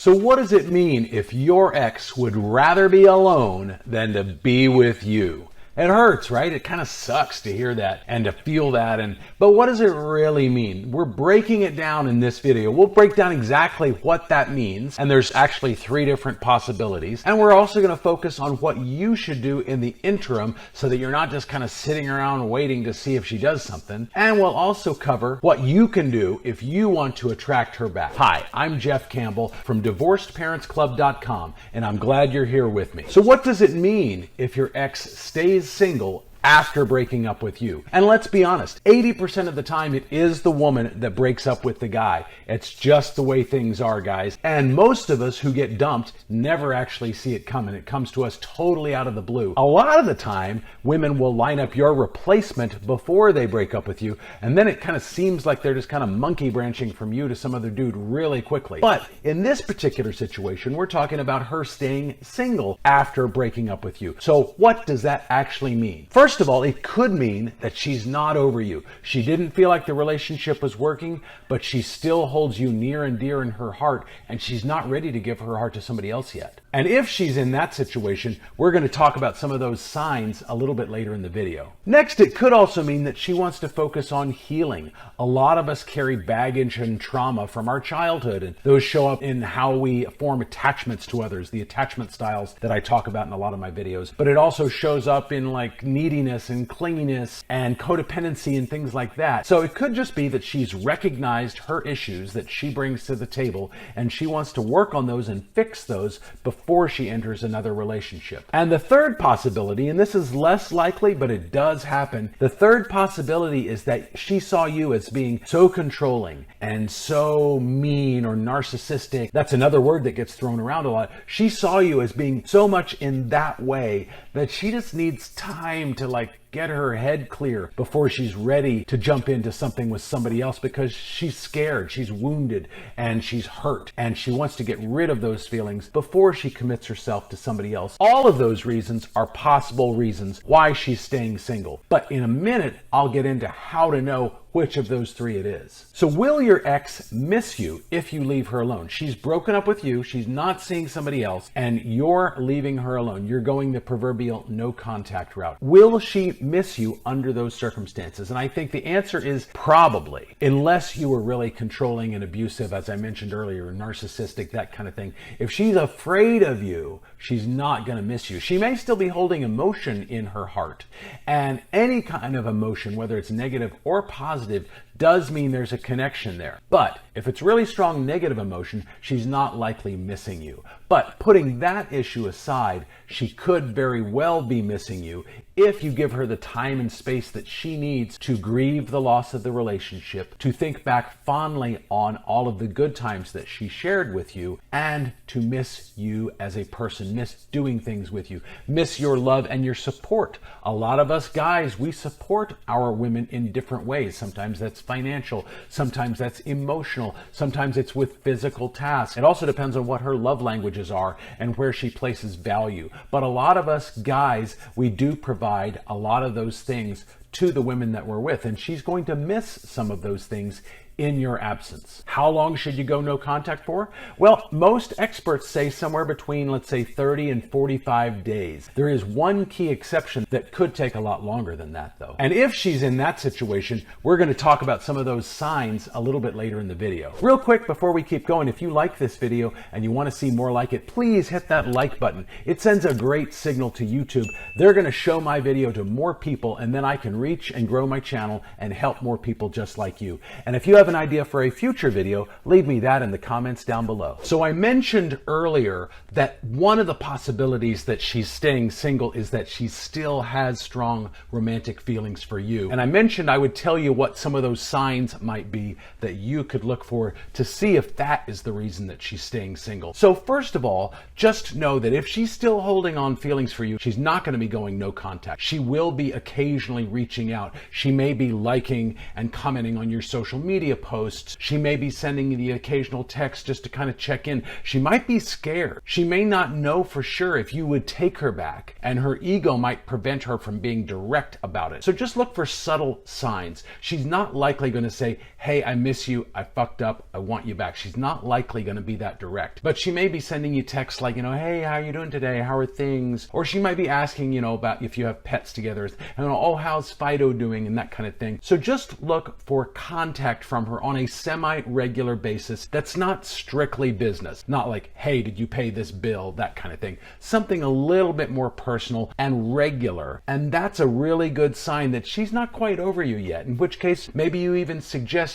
So what does it mean if your ex would rather be alone than to be with you? It hurts, right? It kind of sucks to hear that and to feel that. But what does it really mean? We're breaking it down in this video. We'll break down exactly what that means. And there's actually 3 different possibilities. And we're also going to focus on what you should do in the interim so that you're not just kind of sitting around waiting to see if she does something. And we'll also cover what you can do if you want to attract her back. Hi, I'm Jeff Campbell from DivorcedParentsClub.com, and I'm glad you're here with me. So what does it mean if your ex stays single after breaking up with you? And let's be honest, 80% of the time it is the woman that breaks up with the guy. It's just the way things are, guys. And most of us who get dumped never actually see it coming. It comes to us totally out of the blue. A lot of the time, women will line up your replacement before they break up with you, and then it kind of seems like they're just kind of monkey branching from you to some other dude really quickly. But in this particular situation, we're talking about her staying single after breaking up with you. So what does that actually mean? First of all, it could mean that she's not over you. She didn't feel like the relationship was working, but she still holds you near and dear in her heart, and she's not ready to give her heart to somebody else yet. And if she's in that situation, we're going to talk about some of those signs a little bit later in the video. Next, it could also mean that she wants to focus on healing. A lot of us carry baggage and trauma from our childhood, and those show up in how we form attachments to others, the attachment styles that I talk about in a lot of my videos. But it also shows up in like neediness and clinginess and codependency and things like that. So it could just be that she's recognized her issues that she brings to the table, and she wants to work on those and fix those before she enters another relationship. And the third possibility, and this is less likely, but it does happen, the third possibility is that she saw you as being so controlling and so mean or narcissistic. That's another word that gets thrown around a lot. She saw you as being so much in that way that she just needs time to get her head clear before she's ready to jump into something with somebody else, because she's scared, she's wounded, and she's hurt, and she wants to get rid of those feelings before she commits herself to somebody else. All of those reasons are possible reasons why she's staying single. But in a minute, I'll get into how to know which of those 3 it is. So will your ex miss you if you leave her alone? She's broken up with you, she's not seeing somebody else, and you're leaving her alone. You're going the proverbial no contact route. Will she miss you under those circumstances? And I think the answer is probably, unless you were really controlling and abusive, as I mentioned earlier, narcissistic, that kind of thing. If she's afraid of you, she's not going to miss you. She may still be holding emotion in her heart, and any kind of emotion, whether it's negative or positive, does mean there's a connection there. But if it's really strong negative emotion, she's not likely missing you. But putting that issue aside, she could very well be missing you if you give her the time and space that she needs to grieve the loss of the relationship, to think back fondly on all of the good times that she shared with you, and to miss you as a person, miss doing things with you, miss your love and your support. A lot of us guys, we support our women in different ways. Sometimes that's financial, sometimes that's emotional, sometimes it's with physical tasks. It also depends on what her love languages are and where she places value. But a lot of us guys, we do provide a lot of those things to the women that we're with, and she's going to miss some of those things in your absence. How long should you go no contact for? Well, most experts say somewhere between, let's say, 30 and 45 days. There is one key exception that could take a lot longer than that, though. And if she's in that situation, we're going to talk about some of those signs a little bit later in the video. Real quick, before we keep going, if you like this video and you want to see more like it, please hit that like button. It sends a great signal to YouTube. They're going to show my video to more people, and then I can reach and grow my channel and help more people just like you. And if you have an idea for a future video, leave me that in the comments down below. So I mentioned earlier that one of the possibilities that she's staying single is that she still has strong romantic feelings for you. And I mentioned I would tell you what some of those signs might be that you could look for to see if that is the reason that she's staying single. So first of all, just know that if she's still holding on feelings for you, she's not going to be going no contact. She will be occasionally reaching out. She may be liking and commenting on your social media posts. She may be sending you the occasional text just to kind of check in. She might be scared. She may not know for sure if you would take her back, and her ego might prevent her from being direct about it. So just look for subtle signs. She's not likely going to say, hey, I miss you, I fucked up, I want you back. She's not likely going to be that direct. But she may be sending you texts like, hey, how are you doing today? How are things? Or she might be asking, about if you have pets together. Oh, how's Fido doing? And that kind of thing. So just look for contact from her on a semi-regular basis that's not strictly business. Not like, hey, did you pay this bill? That kind of thing. Something a little bit more personal and regular. And that's a really good sign that she's not quite over you yet. In which case, maybe you even suggest,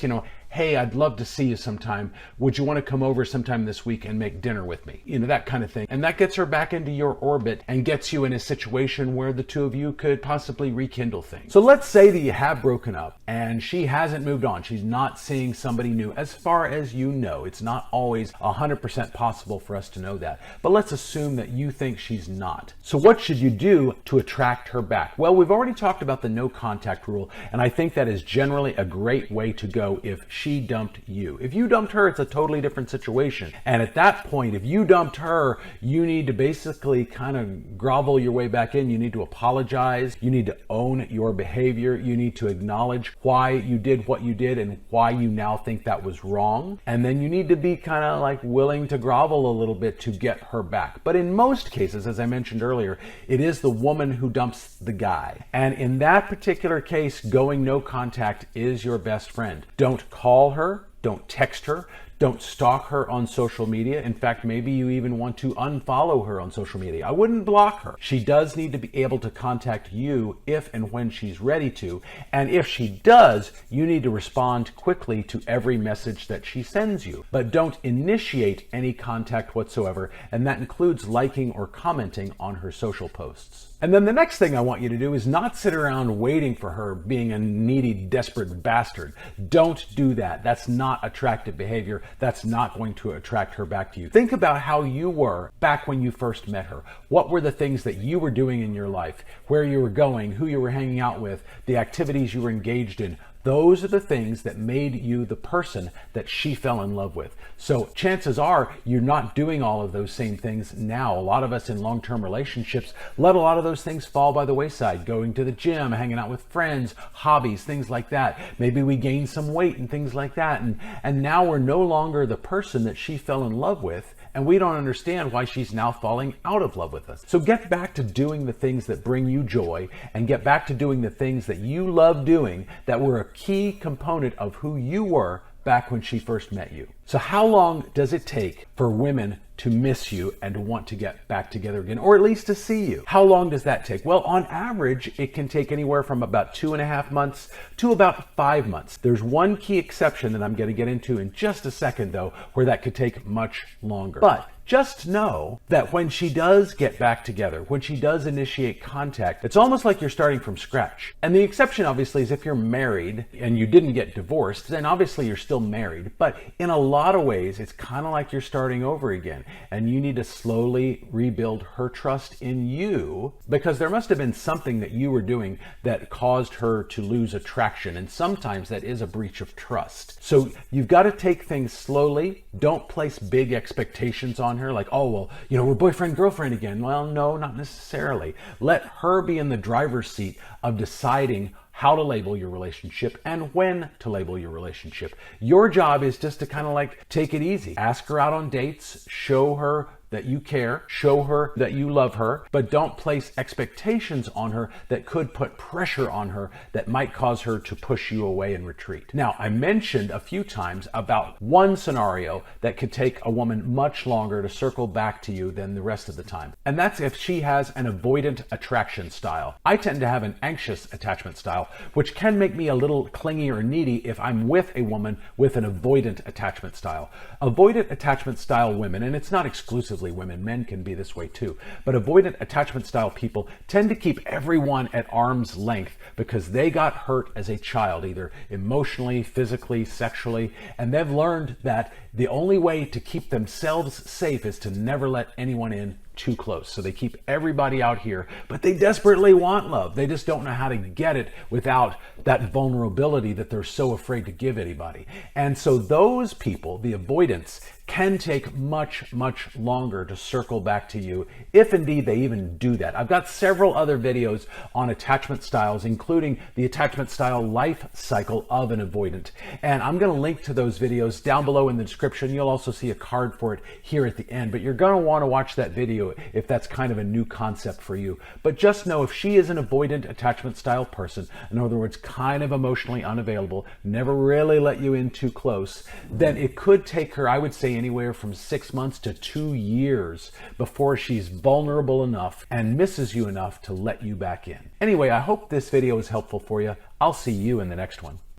hey, I'd love to see you sometime. Would you want to come over sometime this week and make dinner with me? That kind of thing. And that gets her back into your orbit and gets you in a situation where the two of you could possibly rekindle things. So let's say that you have broken up and she hasn't moved on. She's not seeing somebody new. As far as you know, it's not always 100% possible for us to know that. But let's assume that you think she's not. So what should you do to attract her back? Well, we've already talked about the no contact rule, and I think that is generally a great way to go if she dumped you. If you dumped her, it's a totally different situation. And at that point, if you dumped her, you need to basically kind of grovel your way back in. You need to apologize. You need to own your behavior. You need to acknowledge why you did what you did and why you now think that was wrong. And then you need to be kind of like willing to grovel a little bit to get her back. But in most cases, as I mentioned earlier, it is the woman who dumps the guy. And in that particular case, going no contact is your best friend. Don't call her, don't text her, don't stalk her on social media. In fact, maybe you even want to unfollow her on social media. I wouldn't block her. She does need to be able to contact you if and when she's ready to. And if she does, you need to respond quickly to every message that she sends you. But don't initiate any contact whatsoever, and that includes liking or commenting on her social posts. And then the next thing I want you to do is not sit around waiting for her, being a needy, desperate bastard. Don't do that. That's not attractive behavior. That's not going to attract her back to you. Think about how you were back when you first met her. What were the things that you were doing in your life, where you were going, who you were hanging out with, the activities you were engaged in. Those are the things that made you the person that she fell in love with. So chances are you're not doing all of those same things now. A lot of us in long-term relationships let a lot of those things fall by the wayside. Going to the gym, hanging out with friends, hobbies, things like that. Maybe we gained some weight and things like that. And now we're no longer the person that she fell in love with. And we don't understand why she's now falling out of love with us. So get back to doing the things that bring you joy, and get back to doing the things that you love doing that were a key component of who you were back when she first met you. So how long does it take for women to miss you and to want to get back together again, or at least to see you? How long does that take? Well, on average, it can take anywhere from about 2.5 months to about 5 months. There's one key exception that I'm going to get into in just a second, though, where that could take much longer. But just know that when she does get back together, when she does initiate contact, it's almost like you're starting from scratch. And the exception, obviously, is if you're married and you didn't get divorced, then obviously you're still married. But in a lot of ways, it's kind of like you're starting over again. And you need to slowly rebuild her trust in you, because there must have been something that you were doing that caused her to lose attraction. And sometimes that is a breach of trust. So you've got to take things slowly. Don't place big expectations on her, like, oh, well, we're boyfriend, girlfriend again. Well, no, not necessarily. Let her be in the driver's seat of deciding how to label your relationship and when to label your relationship. Your job is just to kind of like take it easy. Ask her out on dates, show her that you care, show her that you love her, but don't place expectations on her that could put pressure on her that might cause her to push you away and retreat. Now, I mentioned a few times about one scenario that could take a woman much longer to circle back to you than the rest of the time. And that's if she has an avoidant attraction style. I tend to have an anxious attachment style, which can make me a little clingy or needy if I'm with a woman with an avoidant attachment style. Avoidant attachment style women, and it's not exclusively women, men can be this way too, but avoidant attachment style people tend to keep everyone at arm's length because they got hurt as a child, either emotionally, physically, sexually, and they've learned that the only way to keep themselves safe is to never let anyone in too close. So they keep everybody out here, but they desperately want love. They just don't know how to get it without that vulnerability that they're so afraid to give anybody. And so those people, the avoidants, can take much, much longer to circle back to you, if indeed they even do that. I've got several other videos on attachment styles, including the attachment style life cycle of an avoidant. And I'm going to link to those videos down below in the description. You'll also see a card for it here at the end, but you're going to want to watch that video if that's kind of a new concept for you. But just know, if she is an avoidant attachment style person, in other words, kind of emotionally unavailable, never really let you in too close, then it could take her, I would say, anywhere from 6 months to 2 years before she's vulnerable enough and misses you enough to let you back in. Anyway, I hope this video is helpful for you. I'll see you in the next one.